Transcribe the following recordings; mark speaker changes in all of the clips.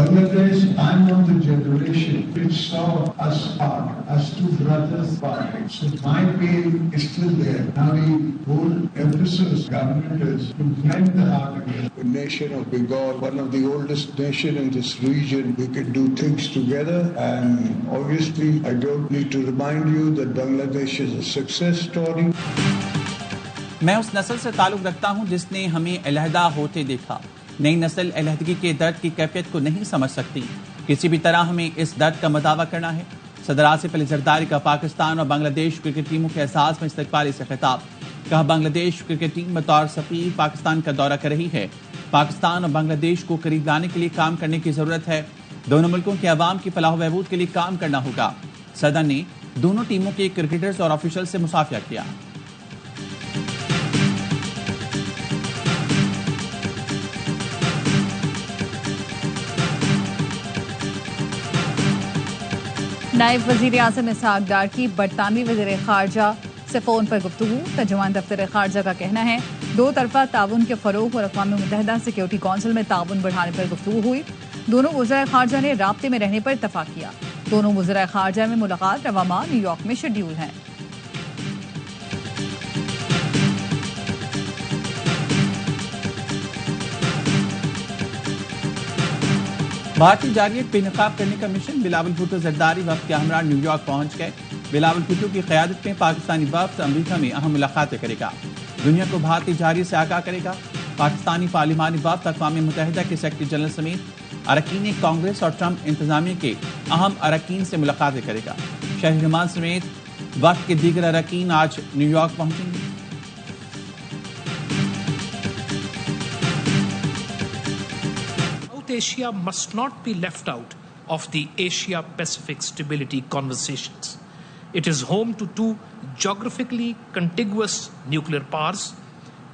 Speaker 1: Bangladesh, I'm of the generation which saw us part, as two brothers part. So my pain is still there. Now the whole emphasis government is to blend the heart again. The nation of Bengal, one of the oldest nation in this region, we can do things together. And obviously, I don't need to remind you that Bangladesh is a success story.
Speaker 2: मैं उस नस्ल से ताल्लुक रखता हूं जिसने हमें अलहदा होते देखा। नई नस्ल अलहदगी के दर्द की कैफियत को नहीं समझ सकती। किसी भी तरह हमें इस दर्द का मदावा करना है। सदर आसिफ अली जरदारी का पाकिस्तान और बांग्लादेश क्रिकेट टीमों के एहसास में इस्तकबाली से खिताब। कहा, बांग्लादेश क्रिकेट टीम बतौर सफीर पाकिस्तान का दौरा कर रही है। पाकिस्तान और बांग्लादेश को करीब लाने के लिए काम करने की जरूरत है। दोनों मुल्कों के अवाम की फलाह बहबूद के लिए काम करना होगा। सदर ने दोनों टीमों के क्रिकेटर्स और ऑफिशियल से मुसाफिया किया।
Speaker 3: नायब वजीर आज़म इसहाक डार की बरतानवी वज़ीर ख़ारजा से फ़ोन पर गुफ्तगू। तर्जुमान दफ्तर ख़ारजा का कहना है, दो तरफा ताउन के फ़रोग़ और अक़वाम मुत्तहिदा सिक्योरिटी कौंसिल में ताउन बढ़ाने पर गुफ्तगू हुई। दोनों वज़ीर ख़ारजा ने राब्ते में रहने पर इत्तफ़ाक़ किया। दोनों वज़ीर ख़ारजा में मुलाकात रवा माह न्यूयॉर्क में शेड्यूल है।
Speaker 2: भारतीय जारियत बेनकाब करने का मिशन। बिलावल भुट्टो जरदारी वफ्द के हमरा न्यूयॉर्क पहुंच गए। बिलावल भुट्टो की क़यादत में पाकिस्तानी वफ्द अमरीका में अहम मुलाकातें करेगा। दुनिया को भारतीय जारियत से आगाह करेगा। पाकिस्तानी पार्लिमानी वफ्द अक़वाम मुत्तहिदा के सेक्रेटरी जनरल समेत अरकान कांग्रेस और ट्रंप इंतजामिया के अहम अरकान से मुलाकातें करेगा। शहरी नुमान समेत वफ्द के दीगर अरकान आज न्यूयॉर्क पहुंचेंगे।
Speaker 4: Asia must not be left out of the Asia-Pacific stability conversations. It is home to two geographically contiguous nuclear powers,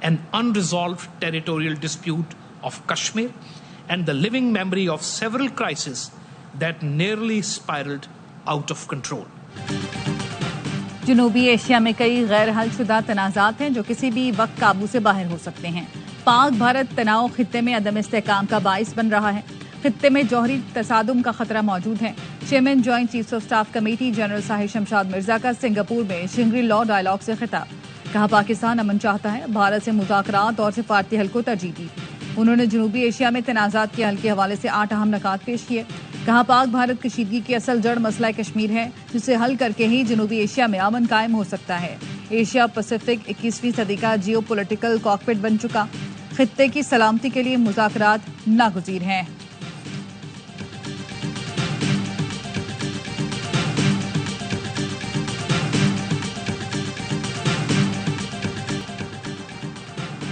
Speaker 4: an unresolved territorial dispute of Kashmir, and the living memory of several crises that nearly spiraled out of control.
Speaker 3: जनूबी Asia में कई गैर हलशुदा तनाज़ात हैं जो किसी भी वक्त काबू से बाहर हो सकते हैं। पाक भारत तनाव खित्ते में अदम इस्तेहकाम का बाइस बन रहा है। खित्ते में जौहरी तसादुम का खतरा मौजूद है। Chairman joint chiefs of staff committee general Sahir Shamshad Mirza का सिंगापुर में शिंगरी लॉ डायलॉग से खिताब। कहा, पाकिस्तान अमन चाहता है, भारत से मुज़ाकरात और सिफारती हल को तरजीह दी। उन्होंने जनूबी एशिया में तनाज़ात के हल के हवाले से 8 अहम नकात पेश किए। कहा, पाक भारत कशीदगी की असल जड़ मसला कश्मीर है, जिसे हल करके ही जनूबी एशिया में अमन कायम हो सकता है। एशिया पैसिफिक 21वीं सदी का जियो पोलिटिकल कॉकपिट बन चुका। खित्ते की सलामती के लिए मुज़ाकरात नागुज़ीर हैं।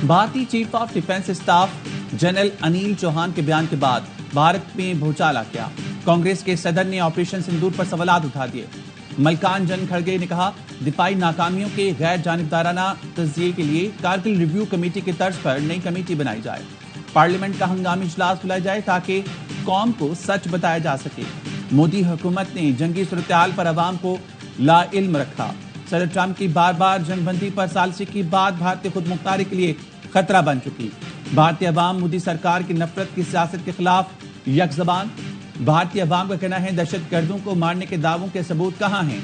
Speaker 2: भारतीय chief of defence staff general Anil Chauhan के बयान के बाद भारत में भूचाल आ गया। कांग्रेस के सदर ने ऑपरेशन सिंदूर पर सवालात उठा दिए। मल्लिकार्जुन जन खड़गे ने कहा, दिफाई नाकामियों के गैर जानिबदाराना तज्जिये के लिए कारगिल रिव्यू कमेटी के तर्ज पर नई कमेटी बनाई जाए। पार्लियामेंट का हंगामी इजलास बुलाया जाए ताकि कौम को सच बताया जा सके। मोदी हुकूमत ने जंगी सूरत-ए-हाल पर अवाम को लाइल्म रखा। सदर ट्रंप की बार बार जंगबंदी पर सालसी की बात भारतीय खुद मुख्तारी के लिए खतरा बन चुकी। भारतीय अवाम मोदी सरकार की नफरत की सियासत के खिलाफ यकजबान। भारतीय अवाम का कहना है, दहशत गर्दों को मारने के दावों के सबूत कहाँ हैं?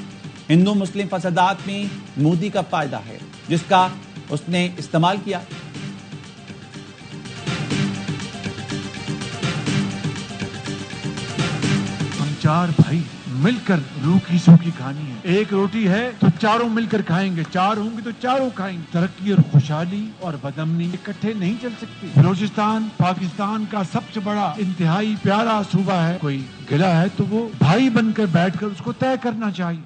Speaker 2: हिंदू मुस्लिम फसादात में मोदी का फायदा है, जिसका उसने इस्तेमाल किया।
Speaker 5: हम 4 भाई मिलकर रूखी सूखी कहानी है। एक रोटी है तो चारों मिलकर खाएंगे, 4 होंगे तो चारों खाएंगे। तरक्की और खुशहाली और बदअमनी इकट्ठे नहीं चल सकती। बलूचिस्तान पाकिस्तान का सबसे बड़ा इंतहाई प्यारा सूबा है। कोई गिला है तो वो भाई बनकर बैठकर उसको तय करना चाहिए।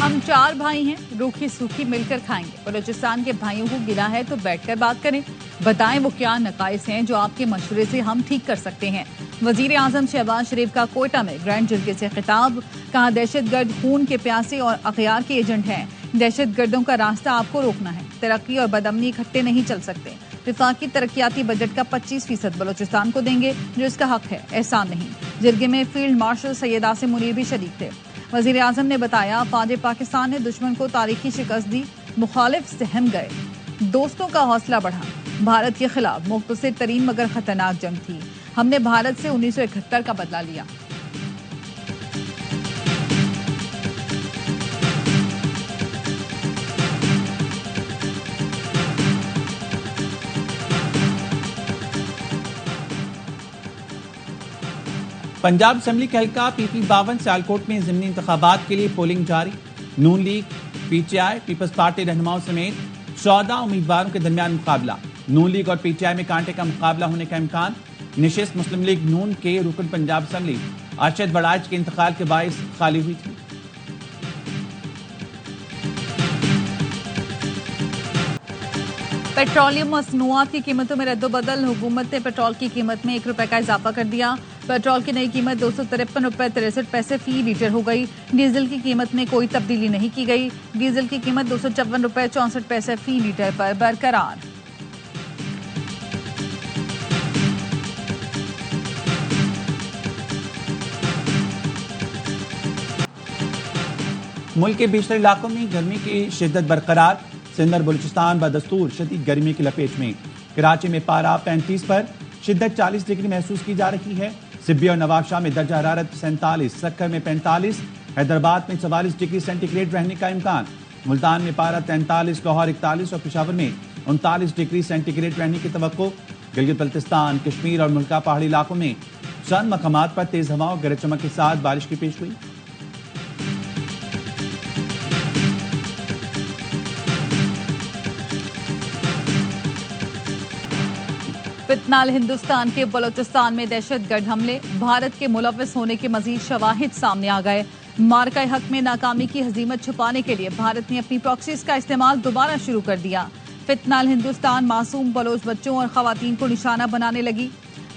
Speaker 3: हम 4 भाई हैं, रूखी सूखी मिलकर खाएंगे। बलूचिस्तान के भाइयों को गिला है तो बैठकर बात करें, बताएं वो क्या नकाइस हैं जो आपके मशवरे से हम ठीक कर सकते हैं। वजीर आजम शहबाज शरीफ का कोयटा में ग्रैंड जरगे से खिताब। कहा, दहशतगर्द खून के प्यासे और अखियार के एजेंट हैं। दहशतगर्दों का रास्ता आपको रोकना है। तरक्की और बदअमनी इकट्ठे नहीं चल सकते। विफाकी तरक्याती बजट का 25% बलूचिस्तान को देंगे, जो इसका हक है, एहसान नहीं। जरगे में फील्ड मार्शल सैयद आसिम मुनीर भी शरीक थे। वजीर आजम ने बताया, फौज पाकिस्तान ने दुश्मन को तारीखी शिकस्त दी, मुखालिफ सहम गए, दोस्तों का हौसला बढ़ा। भारत के खिलाफ मुख्तसर तरीन मगर खतरनाक जंग थी। हमने भारत से 1971 का बदला लिया।
Speaker 2: पंजाब असेंबली के हल्का PP 52 सियालकोट में ज़िमनी इंतखाबात के लिए पोलिंग जारी। नून लीग, PTI, पीपल्स पार्टी रहनुमाओं समेत 14 उम्मीदवारों के दरमियान मुकाबला। नून लीग और PTI में कांटे का मुकाबला होने का इम्कान। निशिस्त मुस्लिम लीग नून के रुकन पंजाब असेंबली अरशद बड़ाइच के इंतकाल के बायस खाली हुई थी।
Speaker 3: पेट्रोलियम मसनूआत की कीमतों में रद्दोबदल। हुकूमत ने पेट्रोल की कीमत में 1 रुपए का इजाफा कर दिया। पेट्रोल की नई कीमत 253 रुपए 63 पैसे फी लीटर हो गई। डीजल की कीमत में कोई तब्दीली नहीं की गई। डीजल की कीमत 254 रुपए 64 पैसे फी लीटर पर बरकरार।
Speaker 2: मुल्क के बेशतर इलाकों में गर्मी की शिद्दत बरकरार। सिंध और बलूचिस्तान बदस्तूर शदीद गर्मी की लपेट में। कराची में पारा 35 पर, शिद्दत 40 डिग्री महसूस की जा रही है। सिब्बी और नवाबशाह में दर्जा हरारत 47, सक्कर में 45, हैदराबाद में 44 डिग्री सेंटीग्रेड रहने का इम्कान। मुल्तान में पारा 43, लाहौर 41 और पेशावर में 39 डिग्री सेंटीग्रेड रहने की तवक्को। गिलगित बल्तिस्तान, कश्मीर और मुल्का पहाड़ी इलाकों में चंद मकामात पर तेज हवाओं गरज चमक के साथ बारिश की पेश हुई।
Speaker 3: फितनाल हिंदुस्तान के बलोचिस्तान में दहशतगर्द हमले। भारत के मुलव्विस होने के मजीद शवाहिद सामने आ गए। मार्का हक में नाकामी की हजीमत छुपाने के लिए भारत ने अपनी प्रॉक्सीज का इस्तेमाल दोबारा शुरू कर दिया। फितनाल हिंदुस्तान मासूम बलोच बच्चों और खवातीन को निशाना बनाने लगी।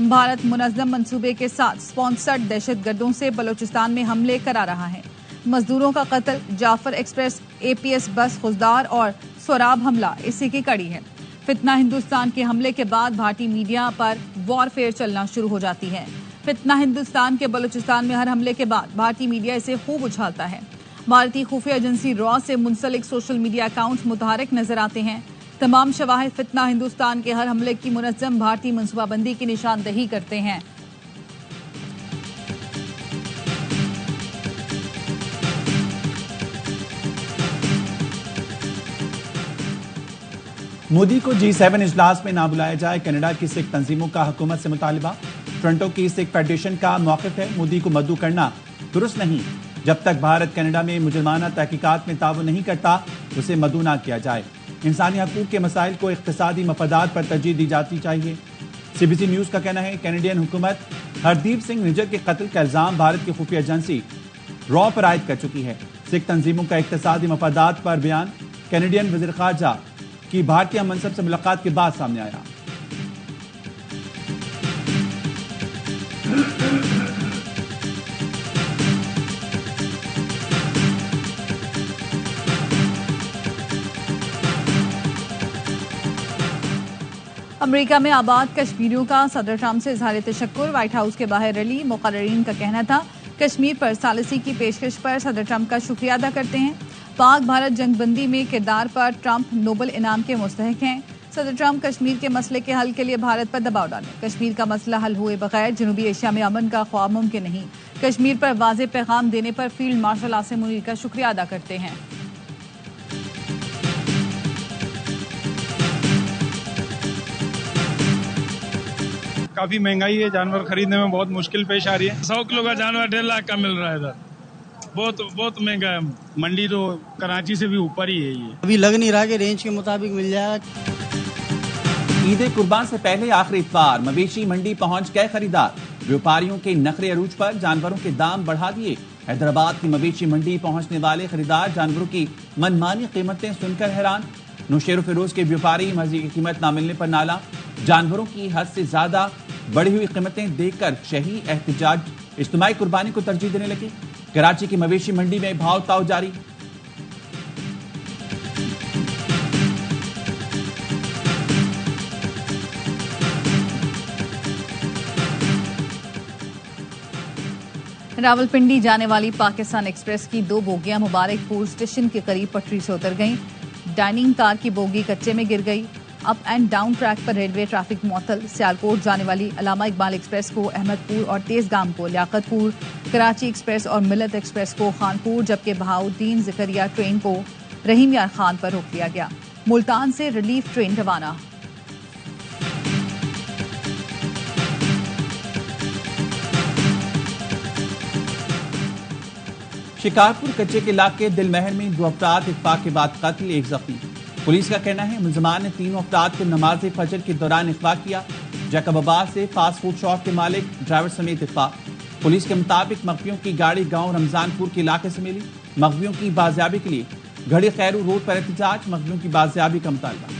Speaker 3: भारत मुनज़्ज़म मंसूबे के साथ स्पॉन्सर्ड दहशतगर्दों से बलोचिस्तान में हमले करा रहा है। मजदूरों का कत्ल, जाफर एक्सप्रेस, APS बस खुजदार और सोराब हमला इसी की कड़ी है। फितना हिंदुस्तान के हमले के बाद भारतीय मीडिया पर वॉरफेयर चलना शुरू हो जाती है। फितना हिंदुस्तान के बलूचिस्तान में हर हमले के बाद भारतीय मीडिया इसे खूब उछालता है। भारतीय खुफिया एजेंसी रॉ से मुंसलिक सोशल मीडिया अकाउंट्स मुतहरक नजर आते हैं। तमाम शवाहिद फितना हिंदुस्तान के हर हमले की मुनज़्ज़म भारतीय मनसूबाबंदी की निशानदही करते हैं।
Speaker 2: मोदी को G7 इजलास में ना बुलाया जाए, कनाडा की सिख तंजीमों का हुकूमत से मुतालबा। टोरंटो की सिख फेडरेशन का मौक़िफ़ है, मोदी को मद्दू करना दुरुस्त नहीं। जब तक भारत कनाडा में मुजरमाना तहकीकात में ताउन नहीं करता, उसे मद्दू ना किया जाए। इंसानी हकूक़ के मसाइल को इक़्तिसादी मफादात पर तरजीह दी जाती चाहिए। CBC न्यूज़ का कहना है कैनेडियन हुकूमत हरदीप सिंह निज्जर के कत्ल का इल्ज़ाम भारत की खुफिया एजेंसी रॉ पर आयद कर चुकी है। सिख तंजीमों का इक़्तिसादी मफादात पर बयान कैनेडियन वज़ीर ख़ारजा की भारतीय मनसब से मुलाकात के बाद सामने आया।
Speaker 3: अमेरिका में आबाद कश्मीरियों का सदर ट्रंप से इजहार तशक्कुर। व्हाइट हाउस के बाहर रैली। मुक़र्ररीन का कहना था कश्मीर पर सालिसी की पेशकश पर सदर ट्रंप का शुक्रिया अदा करते हैं। पाक भारत जंगबंदी में किरदार पर ट्रंप नोबल इनाम के मुस्तहिक हैं। सदर ट्रंप कश्मीर के मसले के हल के लिए भारत पर दबाव डालें। कश्मीर का मसला हल हुए बगैर जनूबी एशिया में अमन का ख्वाब मुमकिन नहीं। कश्मीर पर वाज़ेह पैगाम देने पर फील्ड मार्शल आसिम मुनीर का शुक्रिया अदा करते हैं।
Speaker 6: काफी महंगाई है, जानवर खरीदने में बहुत मुश्किल पेश आ रही है। 100 किलो का जानवर 1.5 लाख का मिल रहा है इधर। बहुत महंगा है। मंडी तो कराची से भी ऊपर ही है ये।
Speaker 7: अभी लग नहीं रहा कि रेंज के मुताबिक मिल जाएगा।
Speaker 2: ईद कुर्बान से पहले आखिरी इतवार मवेशी मंडी पहुंच गए खरीदार। व्यापारियों के नखरे अरूज पर जानवरों के दाम बढ़ा दिए। हैदराबाद की मवेशी मंडी पहुंचने वाले खरीदार जानवरों की मनमानी कीमतें सुनकर हैरान। नौशेर फिरोज के व्यापारी मर्जी की कीमत न मिलने पर नाला। जानवरों की हद से ज्यादा बढ़ी हुई कीमतें देखकर शही एहतजाज, इज्तिमाई कुर्बानी को तरजीह देने लगे। कराची की मवेशी मंडी में भाव ताव जारी।
Speaker 3: रावलपिंडी जाने वाली पाकिस्तान एक्सप्रेस की 2 बोगियां मुबारकपुर स्टेशन के करीब पटरी से उतर गईं। डाइनिंग कार की बोगी कच्चे में गिर गई। अप एंड डाउन ट्रैक पर रेलवे ट्रैफिक मुअत्तल। सियालकोट जाने वाली अल्लामा इकबाल एक्सप्रेस को अहमदपुर और तेजगाम को लियाकतपुर, कराची एक्सप्रेस और मिलत एक्सप्रेस को खानपुर, जबकि बहाउद्दीन ज़करिया ट्रेन को रहीम यार खान पर रोक लिया गया। मुल्तान से रिलीफ ट्रेन रवाना।
Speaker 2: शिकारपुर कच्चे के इलाके दिलमहर में 2 अफराद इत्फाक के बाद कत्ल, 1 जख्मी। पुलिस का कहना है मुलजमान ने 3 अफराद को नमाज फजर के दौरान अगवा किया। जैकबाबाद से फास्ट फूड शॉप के मालिक ड्राइवर समेत इत्फाक। पुलिस के मुताबिक मगवियों की गाड़ी गांव रमजानपुर के इलाके से मिली। मगवियों की बाजियाबी के लिए घड़ी खैरू रोड पर एहतजाज, मगवियों की बाजियाबी का मुतालबा।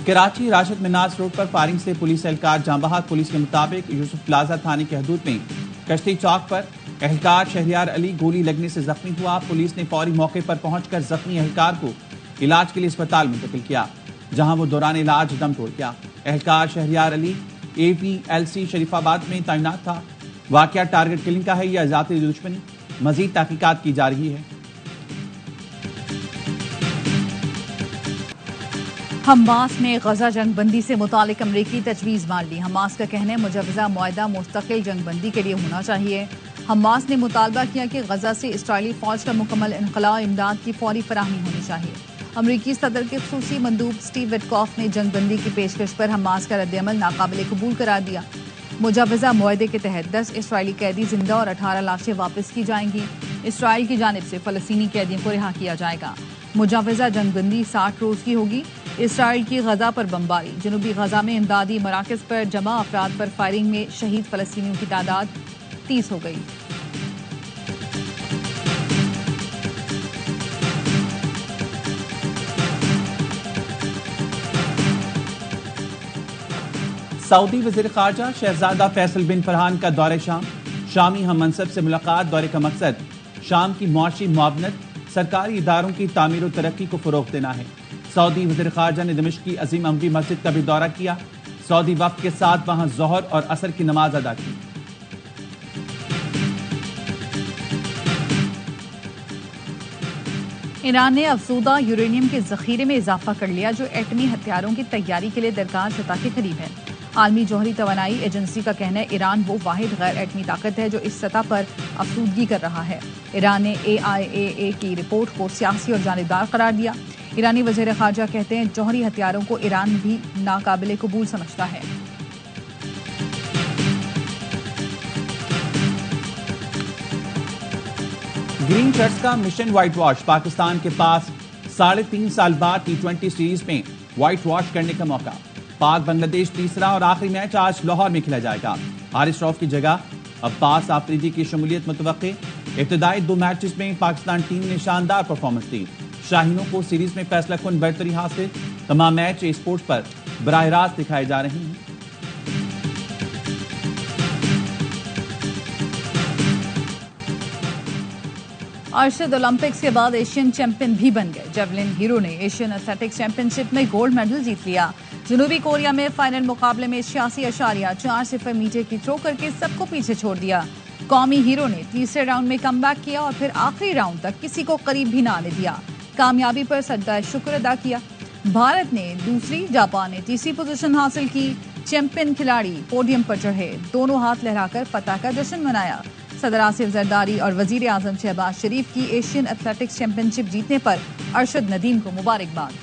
Speaker 2: कराची राशिद मिनास रोड पर फायरिंग से पुलिस एहलकार जाँ बहक। पुलिस के मुताबिक यूसुफ प्लाजा थाने के हदूद में कश्ती चौक पर एहलकार शहरियार अली गोली लगने से जख्मी हुआ। पुलिस ने फौरी मौके पर पहुंचकर जख्मी एहलकार को इलाज के लिए अस्पताल मुंतकिल किया, जहां वो दौरान इलाज दम तोड़ गया। एहलकार शहरियार अली APLC शरीफाबाद में तैनात था। वाकया टारगेट किलिंग का है या जाती दुश्मनी, मजीद तहकीकात की जा रही है।
Speaker 3: हमास ने गजा जंगबंदी से मुतालिक अमरीकी तजवीज़ मान ली। हमास का कहना है मुजवजा मुआहदा मुस्तकिल जंगबंदी के लिए होना चाहिए। हमास ने मुतालबा किया कि गजा से इसराइली फौज का मुकम्मल इनकलाब इमदाद की फौरी फराहमी होनी चाहिए। अमरीकी सदर के खुसूसी मंदूब स्टीव विटकॉफ ने जंगबंदी की पेशकश पर हमास का रद्दअमल नाकाबिल कबूल करार दिया। मुजवजा मुआहदे के तहत 10 इसराइली कैदी जिंदा और 18 लाशें वापस की जाएंगी। इसराइल की जानिब से फलस्तीनी कैदियों को रिहा किया जाएगा। मुजवजा जंगबंदी 60 रोज की होगी। इसराइल की गजा पर बमबारी, जनूबी गजा में इमदादी मराकज पर जमा अफराद पर फायरिंग में शहीद फलस्तीनियों की तादाद 30 हो गई।
Speaker 2: सऊदी वज़ीर ख़ारजा शहजादा फैसल बिन फरहान का दौरे शाम। शामी हम मनसब से मुलाकात। दौरे का मकसद शाम की मुआशी मुआवनत, सरकारी इदारों की तामीर और तरक्की को फ़रोग़ देना है। सऊदी वज़ीर ख़ारजा ने दमिश्क की अजीम अमरी मस्जिद का भी दौरा किया। सऊदी वफ़द के साथ वहां ज़ोहर और असर की नमाज अदा की।
Speaker 3: ईरान ने अफसूदा यूरेनियम के जखीरे में इजाफा कर लिया, जो एटमी हथियारों की तैयारी के लिए दरकार सतह के करीब है। आलमी जौहरी तवानाई एजेंसी का कहना है ईरान वो वाहिद गैर एटमी ताकत है जो इस सतह पर अफसूदगी कर रहा है। ईरान ने AIAA की रिपोर्ट को सियासी और जानिबदार करार दिया। ईरानी वज़ीर ख़ारजा कहते हैं जौहरी हथियारों को ईरान भी नाकाबिले कबूल समझता है।
Speaker 2: ग्रीन शर्ट्स का मिशन व्हाइट वॉश। पाकिस्तान के पास 3.5 साल बाद T20 सीरीज में व्हाइट वॉश करने का मौका। पाक बांग्लादेश तीसरा और आखिरी मैच आज लाहौर में खेला जाएगा। हारिस रऊफ की जगह अब्बास आफरीदी की शमूलियत मुतवक्के। इब्तदाई 2 मैचेस में पाकिस्तान टीम ने शानदार परफॉर्मेंस दी। शाहीनों को सीरीज में फैसलाकुन बढ़तरी हासिल। तमाम मैच स्पोर्ट्स पर बराह रास्त दिखाए जा रहे हैं।
Speaker 3: अरशद ओलंपिक्स के बाद एशियन चैंपियन भी बन गए। जेवलिन हीरो ने एशियन एथलेटिक्स चैंपियनशिप में गोल्ड मेडल जीत लिया। जनूबी कोरिया में फाइनल मुकाबले में 86.40 मीटर की थ्रो करके सबको पीछे छोड़ दिया। कौमी हीरो ने तीसरे राउंड में कमबैक किया और फिर आखिरी राउंड तक किसी को करीब भी ना आने दिया। कामयाबी पर सजदा शुक्र अदा किया। भारत ने दूसरी, जापान ने तीसरी पोजीशन हासिल की। चैंपियन खिलाड़ी पोडियम पर चढ़े, दोनों हाथ लहराकर फतह का जश्न मनाया। सदर आसिफ जरदारी और वजीर आजम शहबाज शरीफ की एशियन एथलेटिक्स चैंपियनशिप जीतने पर अरशद नदीम को मुबारकबाद।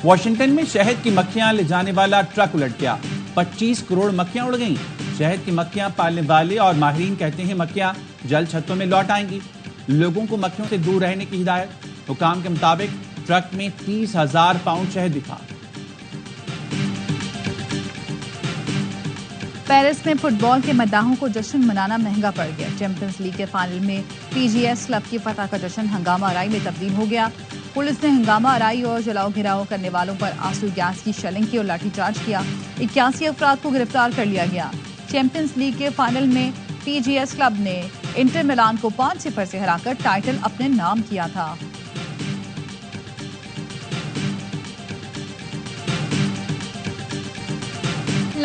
Speaker 2: वाशिंगटन में शहद की मक्खियां ले जाने वाला ट्रक उलट गया। 25 करोड़ मक्खियां उड़ गईं। शहद की मक्खियां पालने वाले और माहिरीन कहते हैं मक्खियां जल्द छतों में लौट आएंगी। लोगों को मक्खियों से दूर रहने की हिदायत। हुकाम के मुताबिक ट्रक में 30,000 पाउंड शहद भी था।
Speaker 3: पेरिस में फुटबॉल के मद्दाहों को जश्न मनाना महंगा पड़ गया। चैंपियंस लीग के फाइनल में PGS क्लब की फतह का जश्न हंगामा आराई में तब्दील हो गया। पुलिस ने हंगामा आराई और जलाओ घिराव करने वालों पर आंसू गैस की शेलिंग की और लाठीचार्ज किया। 81 अफराद को गिरफ्तार कर लिया गया। चैंपियंस लीग के फाइनल में PGS क्लब ने इंटर मिलान को 5-0 से हराकर टाइटल अपने नाम किया था।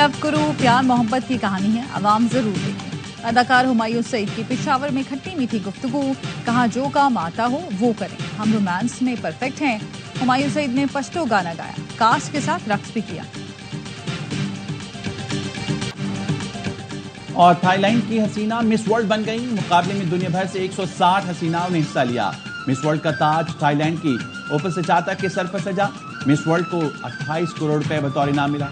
Speaker 3: लव गुरु प्यार मोहब्बत की कहानी है, अवाम जरूर देखें। अदाकार हुमायूं सईद की पेशावर में खट्टी मीठी गुफ्तगू, कहा जो काम आता हो वो करें, हम रोमांस में परफेक्ट हैं। हुमायूं सईद ने पश्तो गाना गाया, कास्ट के साथ रक्स भी किया।
Speaker 2: और थाईलैंड की हसीना मिस वर्ल्ड बन गई। मुकाबले में दुनिया भर से 160 हसीनाओं ने हिस्सा लिया। मिस वर्ल्ड का ताज थाईलैंड की ओपसिचाता के सर पर सजा। मिस वर्ल्ड को 28 करोड़ रुपए बतौर इनाम मिला।